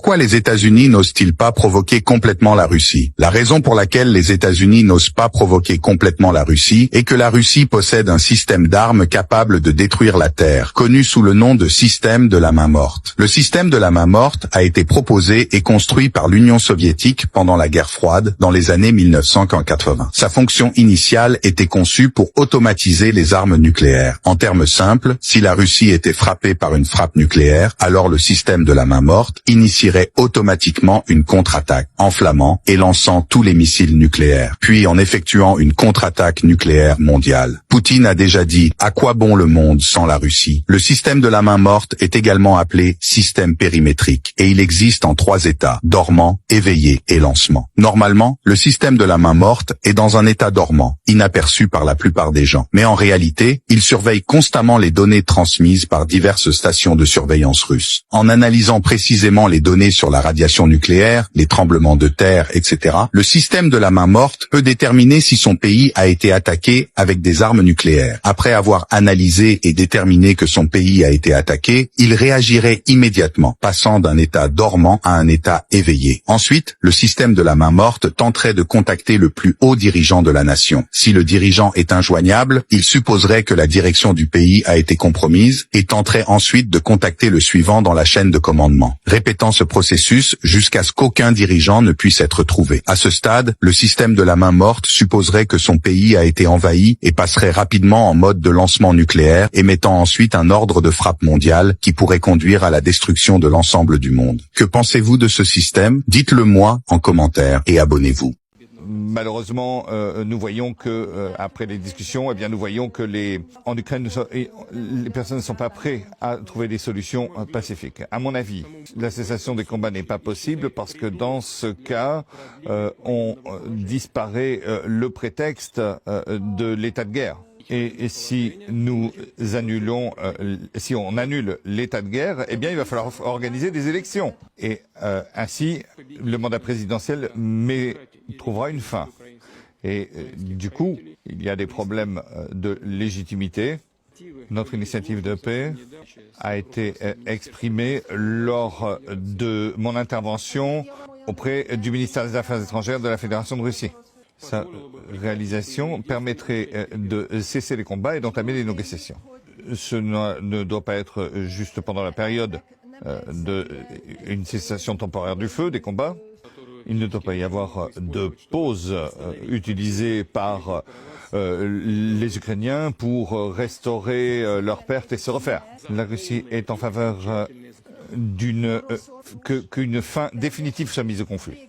Pourquoi les États-Unis n'osent-ils pas provoquer complètement la Russie? La raison pour laquelle les États-Unis n'osent pas provoquer complètement la Russie est que la Russie possède un système d'armes capable de détruire la Terre, connu sous le nom de système de la main morte. Le système de la main morte a été proposé et construit par l'Union soviétique pendant la guerre froide dans les années 1980. Sa fonction initiale était conçue pour automatiser les armes nucléaires. En termes simples, si la Russie était frappée par une frappe nucléaire, alors le système de la main morte initierait automatiquement une contre-attaque, enflammant et lançant tous les missiles nucléaires, puis en effectuant une contre-attaque nucléaire mondiale. Poutine a déjà dit « À quoi bon le monde sans la Russie ?» Le système de la main morte est également appelé système périmétrique et il existe en 3 états, dormant, éveillé et lancement. Normalement, le système de la main morte est dans un état dormant, inaperçu par la plupart des gens. Mais en réalité, il surveille constamment les données transmises par diverses stations de surveillance russes. En analysant précisément les données sur la radiation nucléaire, les tremblements de terre, etc., le système de la main morte peut déterminer si son pays a été attaqué avec des armes nucléaires. Après avoir analysé et déterminé que son pays a été attaqué, il réagirait immédiatement, passant d'un état dormant à un état éveillé. Ensuite, le système de la main morte tenterait de contacter le plus haut dirigeant de la nation. Si le dirigeant est injoignable, il supposerait que la direction du pays a été compromise et tenterait ensuite de contacter le suivant dans la chaîne de commandement, répétant ce processus jusqu'à ce qu'aucun dirigeant ne puisse être trouvé. À ce stade, le système de la main morte supposerait que son pays a été envahi et passerait rapidement en mode de lancement nucléaire, émettant ensuite un ordre de frappe mondial qui pourrait conduire à la destruction de l'ensemble du monde. Que pensez-vous de ce système? Dites-le moi en commentaire et abonnez-vous. Malheureusement, nous voyons que après les discussions, nous voyons que en Ukraine, les personnes ne sont pas prêtes à trouver des solutions pacifiques. À mon avis, la cessation des combats n'est pas possible parce que dans ce cas, on disparaît le prétexte de l'état de guerre. Et si nous annulons, si on annule l'état de guerre, il va falloir organiser des élections. Et ainsi, le mandat présidentiel trouvera une fin. Et du coup, il y a des problèmes de légitimité. Notre initiative de paix a été exprimée lors de mon intervention auprès du ministère des Affaires étrangères de la Fédération de Russie. Sa réalisation permettrait de cesser les combats et d'entamer des négociations. Ce ne doit pas être juste pendant la période d'une cessation temporaire du feu, des combats. Il ne doit pas y avoir de pause utilisée par les Ukrainiens pour restaurer leurs pertes et se refaire. La Russie est en faveur qu'une fin définitive soit mise au conflit.